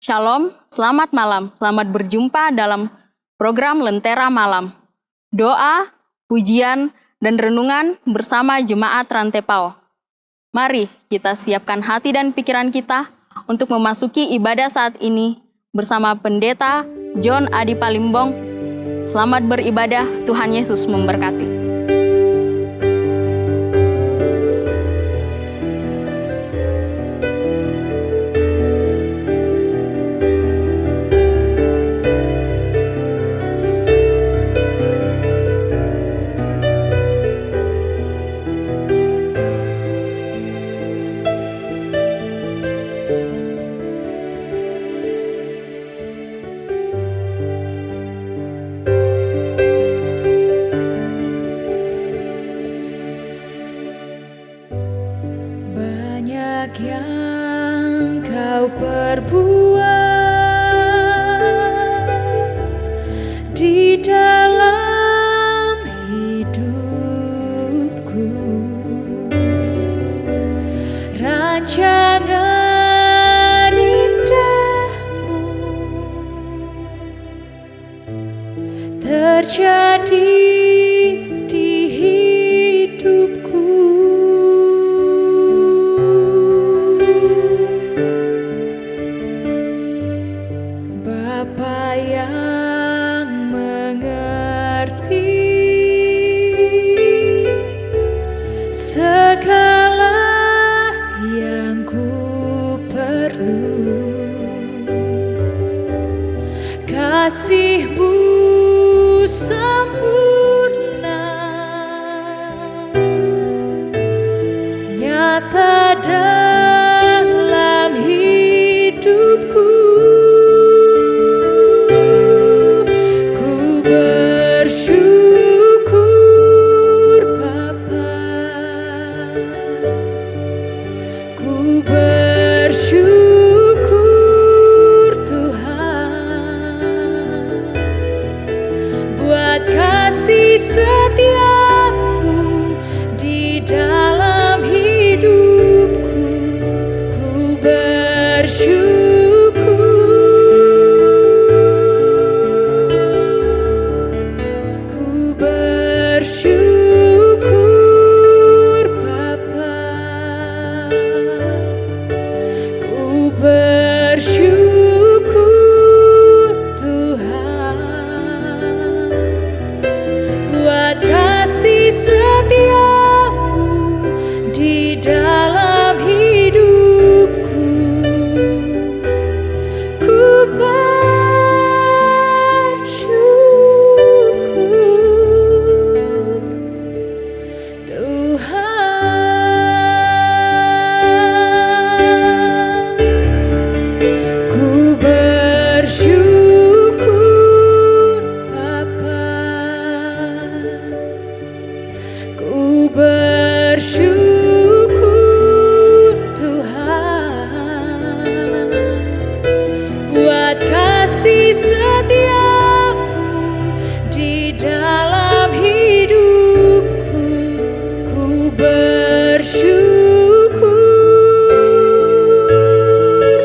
Shalom, selamat malam. Selamat berjumpa dalam program Lentera Malam. Doa, pujian, dan renungan bersama Jemaat Rantepao. Mari kita siapkan hati dan pikiran kita untuk memasuki ibadah saat ini bersama Pendeta John Adi Palimbong. Selamat beribadah, Tuhan Yesus memberkati. Yang kau perbuat di dalam hidupku, rancangan indahmu terjadi di hidupku. Bapa yang mengerti segala yang ku perlu, kasih-Mu sempurna nyata dalam hidupku. Bersyukur Bapa, ku bersyukur Tuhan buat kasih setiamu di dalam hidupku. Ku bersyukur. Bersyukur Bapa, ku bersyukur Tuhan buat kasih setiamu di dalam hidupku. Ku bersyukur Tuhan buat kasih setiamu di dalam hidupku. Ku bersyukur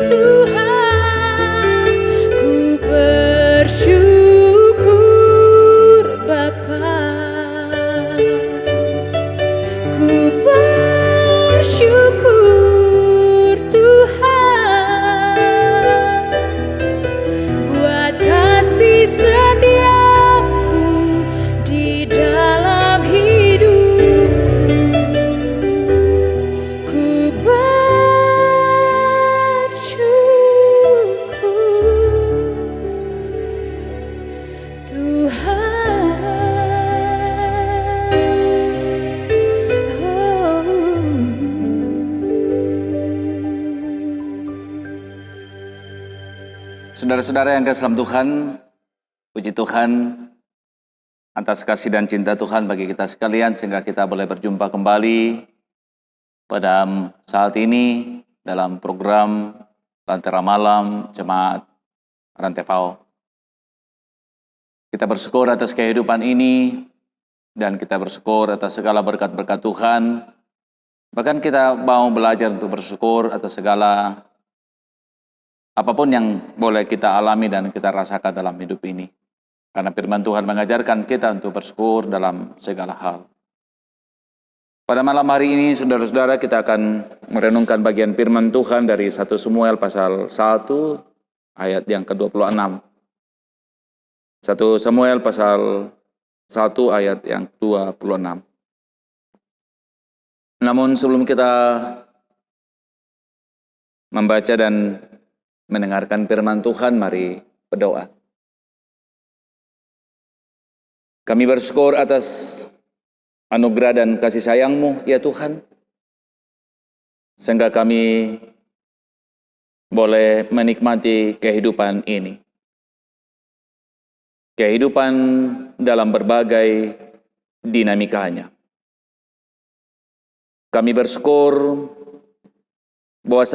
Tuhan, ku bersyukur Bapa, ku bersyukur Tuhan buat kasih setiamu di dalam hidupku. Ku bersyukur Tuhan. Saudara-saudara yang kasih dalam Tuhan, puji Tuhan atas kasih dan cinta Tuhan bagi kita sekalian sehingga kita boleh berjumpa kembali pada saat ini dalam program Lentera Malam Jemaat Rantepao. Kita bersyukur atas kehidupan ini dan kita bersyukur atas segala berkat-berkat Tuhan. Bahkan kita mau belajar untuk bersyukur atas segala apapun yang boleh kita alami dan kita rasakan dalam hidup ini. Karena firman Tuhan mengajarkan kita untuk bersyukur dalam segala hal. Pada malam hari ini, saudara-saudara, kita akan merenungkan bagian firman Tuhan dari 1 Samuel pasal 1 ayat yang ke-26. 1 Samuel pasal 1 ayat yang 26. Namun sebelum kita membaca dan mendengarkan firman Tuhan, mari berdoa. Kami bersyukur atas anugerah dan kasih sayang-Mu, ya Tuhan, sehingga kami boleh menikmati kehidupan ini. Kehidupan dalam berbagai dinamikanya. Kami bersyukur bahwa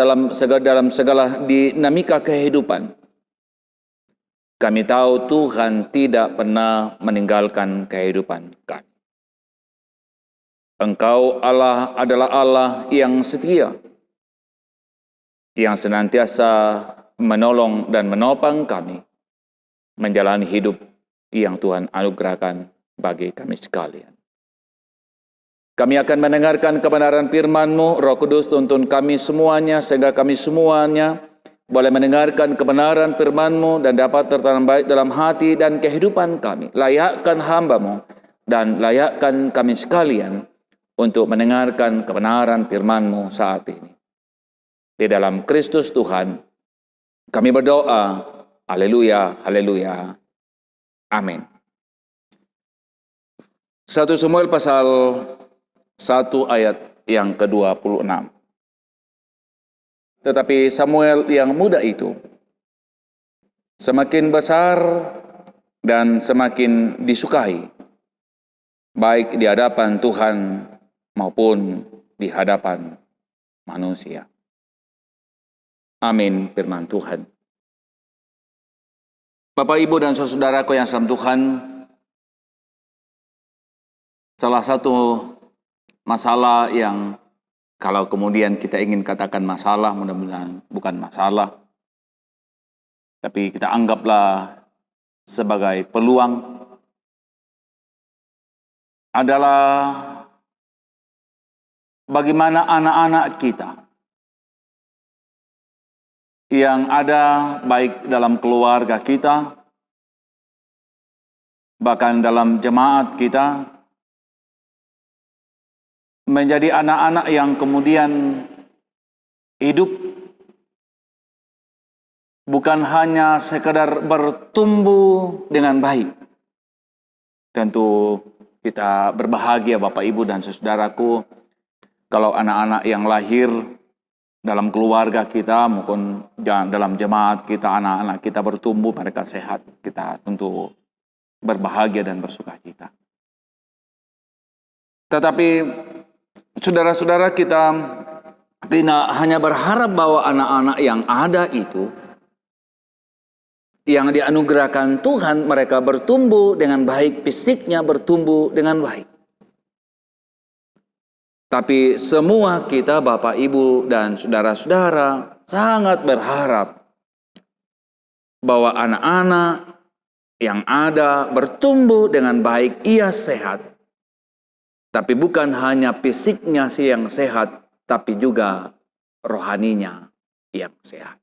dalam segala dinamika kehidupan, kami tahu Tuhan tidak pernah meninggalkan kehidupan kami. Engkau Allah adalah Allah yang setia, yang senantiasa menolong dan menopang kami menjalani hidup yang Tuhan anugerahkan bagi kami sekalian. Kami akan mendengarkan kebenaran firman-Mu, Roh Kudus tuntun kami semuanya, sehingga kami semuanya boleh mendengarkan kebenaran firman-Mu dan dapat tertanam baik dalam hati dan kehidupan kami. Layakkan hamba-Mu dan layakkan kami sekalian untuk mendengarkan kebenaran firman-Mu saat ini. Di dalam Kristus Tuhan, kami berdoa, haleluya, haleluya, amin. 1 Samuel pasal 1 ayat yang ke-26. Tetapi Samuel yang muda itu semakin besar dan semakin disukai, baik di hadapan Tuhan maupun di hadapan manusia. Amin, firman Tuhan. Bapak, Ibu, dan saudaraku yang dalam Tuhan, salah satu masalah yang kalau kemudian kita ingin katakan masalah, mudah-mudahan bukan masalah, tapi kita anggaplah sebagai peluang, adalah bagaimana anak-anak kita yang ada baik dalam keluarga kita, bahkan dalam jemaat kita, menjadi anak-anak yang kemudian hidup bukan hanya sekedar bertumbuh dengan baik. Tentu kita berbahagia Bapak, Ibu, dan saudaraku kalau anak-anak yang lahir dalam keluarga kita maupun dalam jemaat kita, anak-anak kita bertumbuh, mereka sehat, kita tentu berbahagia dan bersukacita. Tetapi saudara-saudara, kita tidak hanya berharap bahwa anak-anak yang ada itu, yang dianugerahkan Tuhan, mereka bertumbuh dengan baik, fisiknya bertumbuh dengan baik. Tapi semua kita, Bapak, Ibu, dan saudara-saudara, sangat berharap bahwa anak-anak yang ada bertumbuh dengan baik, ia sehat. Tapi bukan hanya fisiknya sih yang sehat, tapi juga rohaninya yang sehat.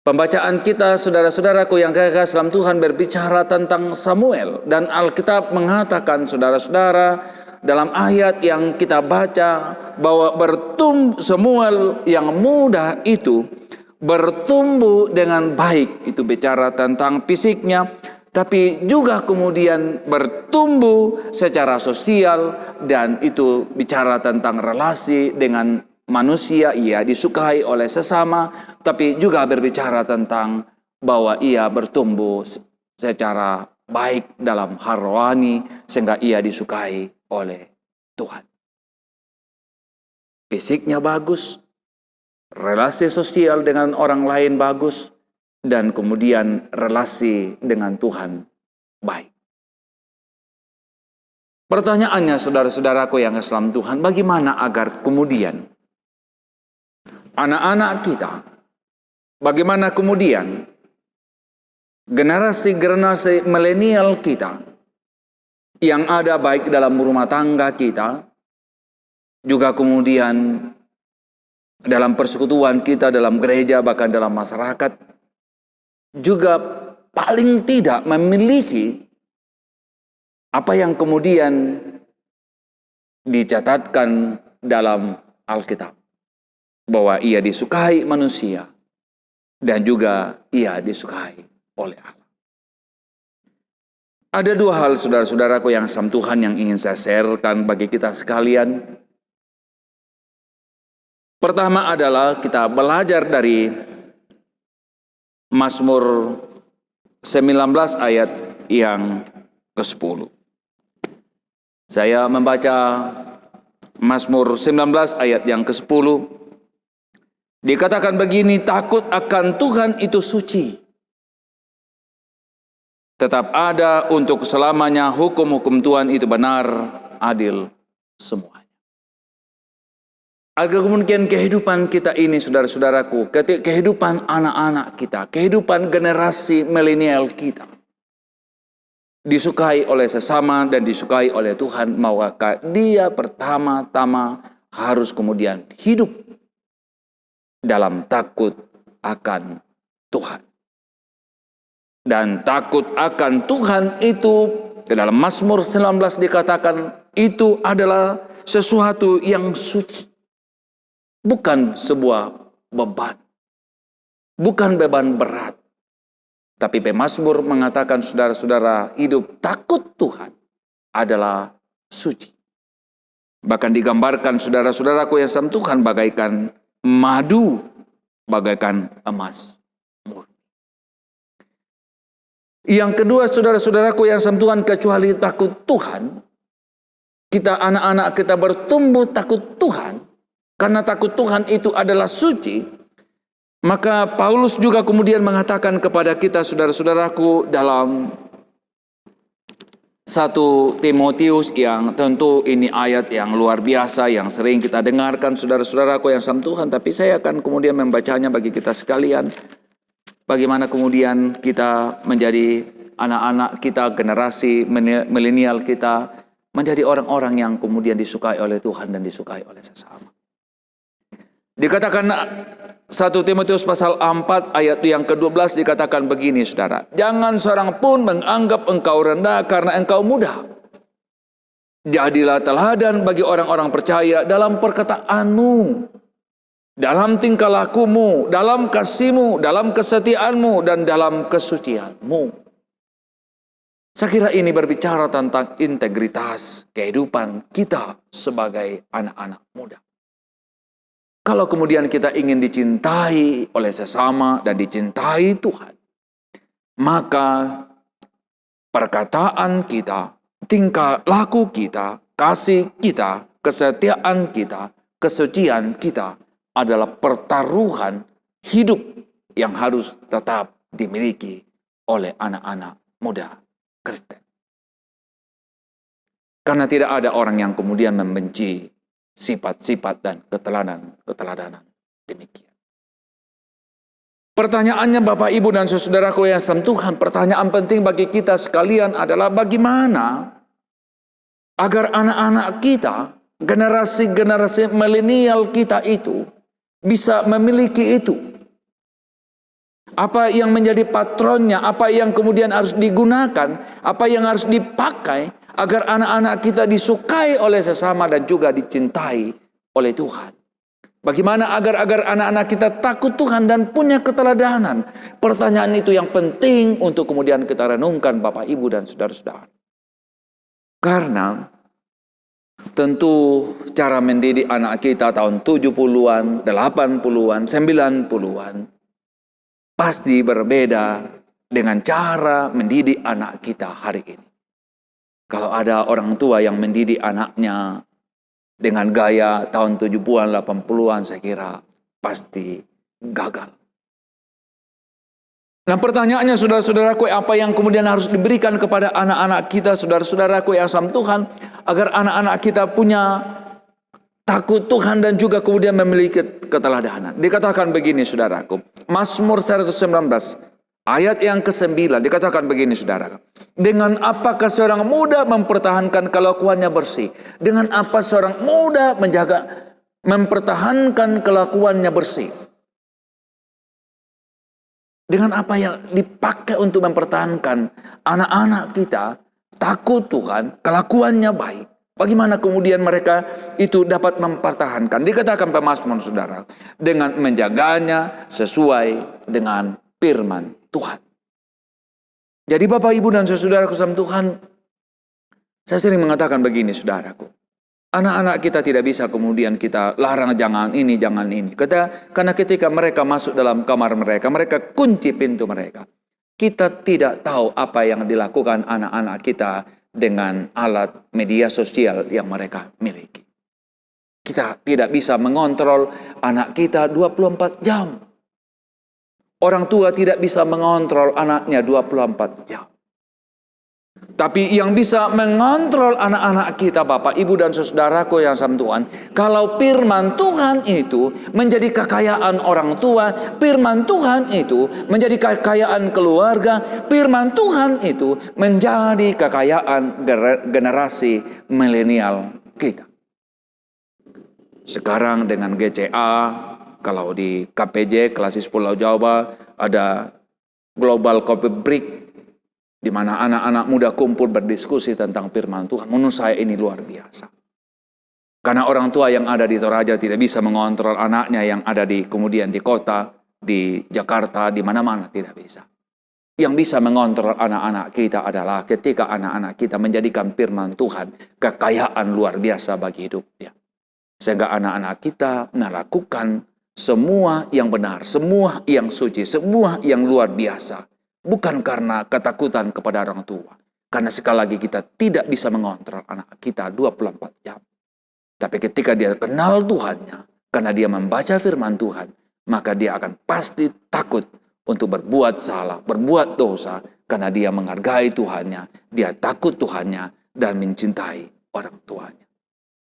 Pembacaan kita, saudara-saudaraku yang kekasih dalam Tuhan, berbicara tentang Samuel. Dan Alkitab mengatakan, saudara-saudara, dalam ayat yang kita baca, bahwa Samuel yang muda itu bertumbuh dengan baik. Itu bicara tentang fisiknya, tapi juga kemudian bertumbuh secara sosial, dan itu bicara tentang relasi dengan manusia. Ia disukai oleh sesama, tapi juga berbicara tentang bahwa ia bertumbuh secara baik dalam hal rohani, sehingga ia disukai oleh Tuhan. Fisiknya bagus, relasi sosial dengan orang lain bagus, dan kemudian relasi dengan Tuhan baik. Pertanyaannya, saudara-saudaraku yang dalam Tuhan, bagaimana agar kemudian anak-anak kita, bagaimana kemudian generasi milenial kita yang ada baik dalam rumah tangga kita, juga kemudian dalam persekutuan kita, dalam gereja, bahkan dalam masyarakat, juga paling tidak memiliki apa yang kemudian dicatatkan dalam Alkitab, bahwa ia disukai manusia dan juga ia disukai oleh Allah. Ada dua hal, saudara-saudaraku yang sama Tuhan, yang ingin saya sharekan bagi kita sekalian. Pertama adalah kita belajar dari Mazmur 19 ayat yang ke-10. Saya membaca Mazmur 19 ayat yang ke-10. Dikatakan begini, takut akan Tuhan itu suci. Tetap ada untuk selamanya, hukum-hukum Tuhan itu benar, adil semuanya. Agar kemudian kehidupan kita ini, saudara-saudaraku, kehidupan anak-anak kita, kehidupan generasi milenial kita, disukai oleh sesama dan disukai oleh Tuhan, maka dia pertama-tama harus kemudian hidup dalam takut akan Tuhan. Dan takut akan Tuhan itu, dalam Mazmur 19 dikatakan, itu adalah sesuatu yang suci. Bukan sebuah beban. Bukan beban berat. Tapi pemazmur mengatakan, saudara-saudara, hidup takut Tuhan adalah suci. Bahkan digambarkan, saudara-saudaraku yang sama Tuhan, bagaikan madu, bagaikan emas murni. Yang kedua, saudara-saudaraku yang sama Tuhan, kecuali takut Tuhan, kita anak-anak kita bertumbuh takut Tuhan, karena takut Tuhan itu adalah suci. Maka Paulus juga kemudian mengatakan kepada kita, saudara-saudaraku, dalam 1 Timotius, yang tentu ini ayat yang luar biasa, yang sering kita dengarkan, saudara-saudaraku yang sama Tuhan. Tapi saya akan kemudian membacanya bagi kita sekalian. Bagaimana kemudian kita menjadi anak-anak kita, generasi milenial kita, menjadi orang-orang yang kemudian disukai oleh Tuhan dan disukai oleh sesama. Dikatakan 1 Timotius pasal 4 ayat yang ke-12 dikatakan begini, saudara. Jangan seorang pun menganggap engkau rendah karena engkau muda. Jadilah teladan bagi orang-orang percaya dalam perkataanmu, dalam tingkah lakumu, dalam kasihmu, dalam kesetiaanmu, dan dalam kesucianmu. Saya kira ini berbicara tentang integritas kehidupan kita sebagai anak-anak muda. Kalau kemudian kita ingin dicintai oleh sesama dan dicintai Tuhan, maka perkataan kita, tingkah laku kita, kasih kita, kesetiaan kita, kesucian kita adalah pertaruhan hidup yang harus tetap dimiliki oleh anak-anak muda Kristen. Karena tidak ada orang yang kemudian membenci sifat-sifat dan keteladanan demikian. Pertanyaannya Bapak, Ibu, dan saudaraku yang sama Tuhan, pertanyaan penting bagi kita sekalian adalah bagaimana agar anak-anak kita, generasi-generasi milenial kita itu bisa memiliki itu. Apa yang menjadi patronnya, apa yang kemudian harus digunakan, apa yang harus dipakai agar anak-anak kita disukai oleh sesama dan juga dicintai oleh Tuhan. Bagaimana agar anak-anak kita takut Tuhan dan punya keteladanan. Pertanyaan itu yang penting untuk kemudian kita renungkan Bapak, Ibu, dan saudara-saudara. Karena tentu cara mendidik anak kita tahun 70-an, 80-an, 90-an pasti berbeda dengan cara mendidik anak kita hari ini. Kalau ada orang tua yang mendidik anaknya dengan gaya tahun 70-an, 80-an, saya kira pasti gagal. Nah, pertanyaannya saudara-saudaraku, apa yang kemudian harus diberikan kepada anak-anak kita, saudara-saudaraku yang sama Tuhan, agar anak-anak kita punya takut Tuhan dan juga kemudian memiliki keteladanan. Dikatakan begini saudaraku, Mazmur 119 ayat yang ke-9 dikatakan begini saudara. Dengan apakah seorang muda mempertahankan kelakuannya bersih? Dengan apa seorang muda mempertahankan kelakuannya bersih? Dengan apa yang dipakai untuk mempertahankan anak-anak kita takut Tuhan, kelakuannya baik. Bagaimana kemudian mereka itu dapat mempertahankan? Dikatakan pemazmur saudara, dengan menjaganya sesuai dengan firman Tuhan. Jadi Bapak, Ibu, dan saudara dalam Tuhan, saya sering mengatakan begini saudaraku. Anak-anak kita tidak bisa kemudian kita larang jangan ini, jangan ini. Karena ketika mereka masuk dalam kamar mereka, mereka kunci pintu mereka. Kita tidak tahu apa yang dilakukan anak-anak kita dengan alat media sosial yang mereka miliki. Kita tidak bisa mengontrol anak kita 24 jam. Orang tua tidak bisa mengontrol anaknya 24 jam. Tapi yang bisa mengontrol anak-anak kita, Bapak, Ibu, dan saudaraku yang sama Tuhan, kalau firman Tuhan itu menjadi kekayaan orang tua, firman Tuhan itu menjadi kekayaan keluarga, firman Tuhan itu menjadi kekayaan generasi milenial kita. Sekarang dengan GCA, kalau di KPJ, Klasis Pulau Jawa, ada Global Coffee Break, di mana anak-anak muda kumpul berdiskusi tentang firman Tuhan. Menurut saya ini luar biasa. Karena orang tua yang ada di Toraja tidak bisa mengontrol anaknya yang ada kemudian di kota, di Jakarta, di mana-mana, tidak bisa. Yang bisa mengontrol anak-anak kita adalah ketika anak-anak kita menjadikan firman Tuhan kekayaan luar biasa bagi hidupnya. Sehingga anak-anak kita melakukan semua yang benar, semua yang suci, semua yang luar biasa. Bukan karena ketakutan kepada orang tua. Karena sekali lagi kita tidak bisa mengontrol anak kita 24 jam. Tapi ketika dia kenal Tuhannya, karena dia membaca firman Tuhan, maka dia akan pasti takut untuk berbuat salah, berbuat dosa. Karena dia menghargai Tuhannya, dia takut Tuhannya, dan mencintai orang tuanya.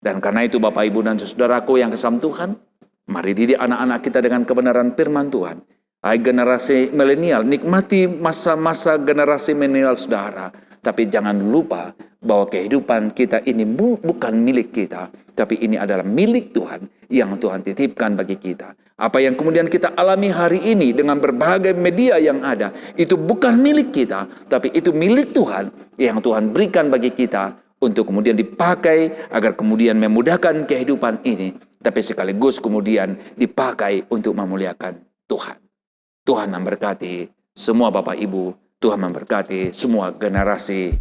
Dan karena itu Bapak, Ibu, dan saudaraku yang kesam Tuhan, mari didik anak-anak kita dengan kebenaran firman Tuhan. Hai generasi milenial, nikmati masa-masa generasi milenial saudara. Tapi jangan lupa bahwa kehidupan kita ini bukan milik kita. Tapi ini adalah milik Tuhan yang Tuhan titipkan bagi kita. Apa yang kemudian kita alami hari ini dengan berbagai media yang ada. Itu bukan milik kita. Tapi itu milik Tuhan yang Tuhan berikan bagi kita. Untuk kemudian dipakai agar kemudian memudahkan kehidupan ini. Tapi sekaligus kemudian dipakai untuk memuliakan Tuhan. Tuhan memberkati semua Bapak Ibu, Tuhan memberkati semua generasi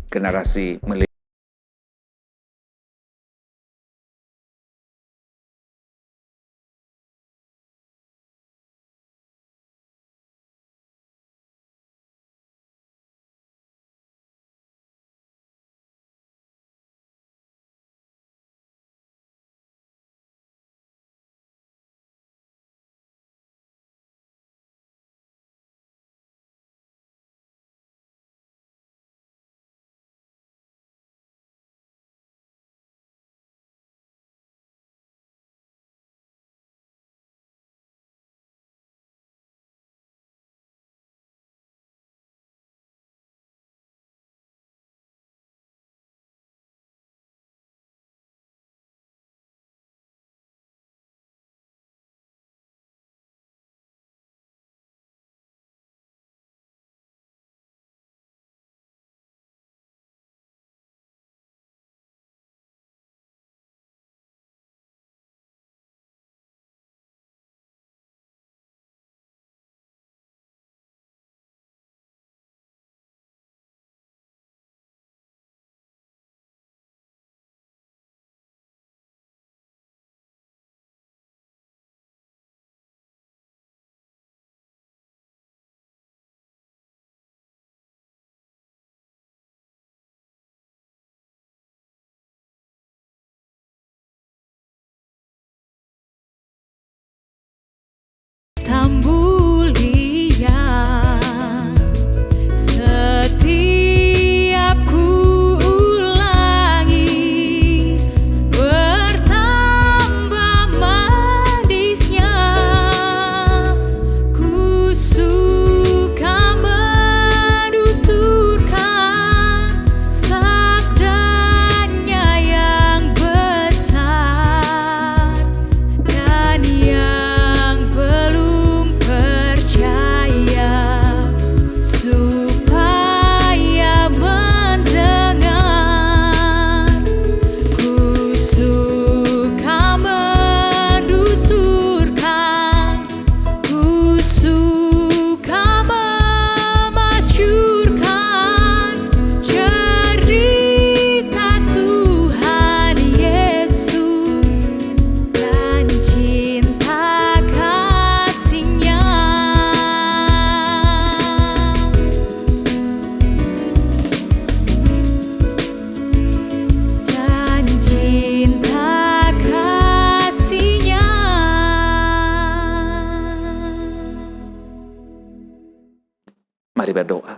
berdoa.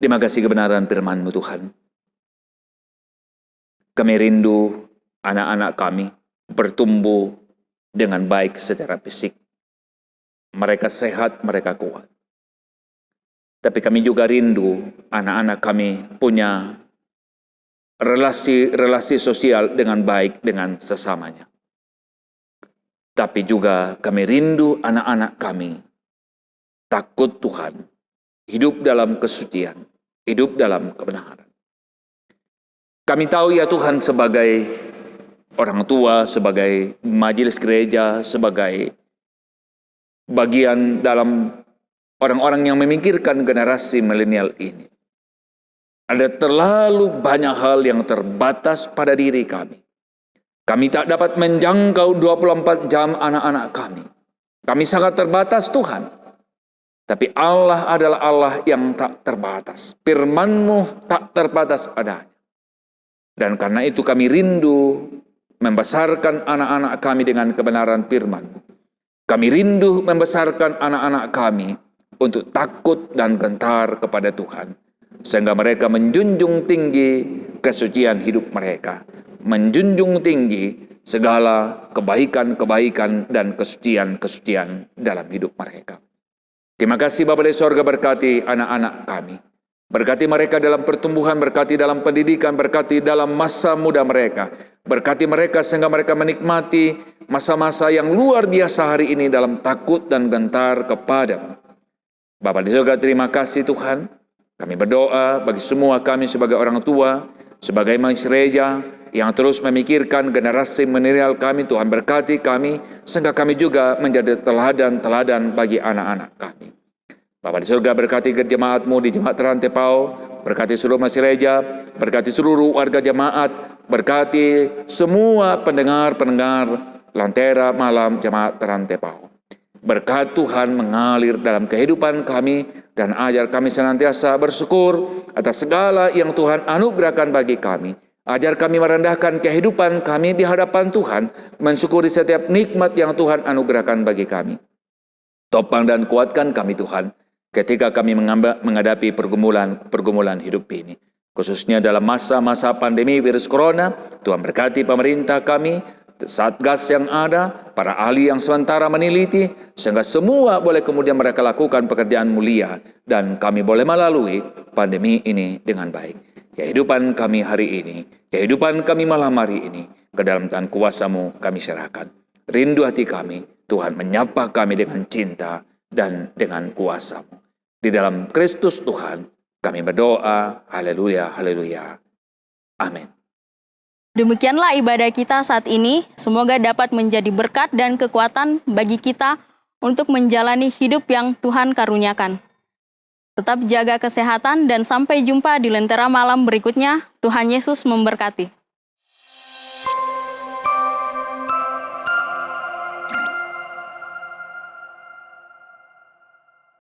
Terima kasih kebenaran firman-Mu Tuhan. Kami rindu anak-anak kami bertumbuh dengan baik secara fisik. Mereka sehat, mereka kuat. Tapi kami juga rindu anak-anak kami punya relasi sosial dengan baik dengan sesamanya. Tapi juga kami rindu anak-anak kami takut Tuhan, hidup dalam kesucian, hidup dalam kebenaran. Kami tahu ya Tuhan, sebagai orang tua, sebagai majelis gereja, sebagai bagian dalam orang-orang yang memikirkan generasi milenial ini, ada terlalu banyak hal yang terbatas pada diri kami. Kami tak dapat menjangkau 24 jam anak-anak kami. Kami sangat terbatas Tuhan. Tapi Allah adalah Allah yang tak terbatas. Firman-Mu tak terbatas adanya. Dan karena itu kami rindu membesarkan anak-anak kami dengan kebenaran firman-Mu. Kami rindu membesarkan anak-anak kami untuk takut dan gentar kepada Tuhan. Sehingga mereka menjunjung tinggi kesucian hidup mereka. Menjunjung tinggi segala kebaikan-kebaikan dan kesucian-kesucian dalam hidup mereka. Terima kasih Bapa di sorga, berkati anak-anak kami. Berkati mereka dalam pertumbuhan, berkati dalam pendidikan, berkati dalam masa muda mereka. Berkati mereka sehingga mereka menikmati masa-masa yang luar biasa hari ini dalam takut dan gentar kepada-Mu. Bapa di sorga, terima kasih Tuhan. Kami berdoa bagi semua kami sebagai orang tua, sebagai majelis gereja, yang terus memikirkan generasi milenial kami. Tuhan berkati kami, sehingga kami juga menjadi teladan-teladan bagi anak-anak kami. Bapa di surga, berkati jemaat-Mu di Jemaat Rantepau, berkati seluruh majelis gereja, berkati seluruh warga jemaat, berkati semua pendengar-pendengar Lentera Malam Jemaat Rantepau. Berkat Tuhan mengalir dalam kehidupan kami, dan ajar kami senantiasa bersyukur atas segala yang Tuhan anugerahkan bagi kami. Ajar kami merendahkan kehidupan kami di hadapan Tuhan, mensyukuri setiap nikmat yang Tuhan anugerahkan bagi kami. Topang dan kuatkan kami Tuhan, ketika kami menghadapi pergumulan hidup ini. Khususnya dalam masa-masa pandemi virus corona, Tuhan berkati pemerintah kami, Satgas yang ada, para ahli yang sementara meneliti, sehingga semua boleh kemudian mereka lakukan pekerjaan mulia, dan kami boleh melalui pandemi ini dengan baik. Kehidupan kami hari ini, kehidupan kami malam hari ini, ke dalam tangan kuasa-Mu kami serahkan. Rindu hati kami, Tuhan menyapa kami dengan cinta dan dengan kuasa-Mu. Di dalam Kristus Tuhan, kami berdoa, haleluya, haleluya. Amin. Demikianlah ibadah kita saat ini. Semoga dapat menjadi berkat dan kekuatan bagi kita untuk menjalani hidup yang Tuhan karuniakan. Tetap jaga kesehatan dan sampai jumpa di Lentera Malam berikutnya. Tuhan Yesus memberkati.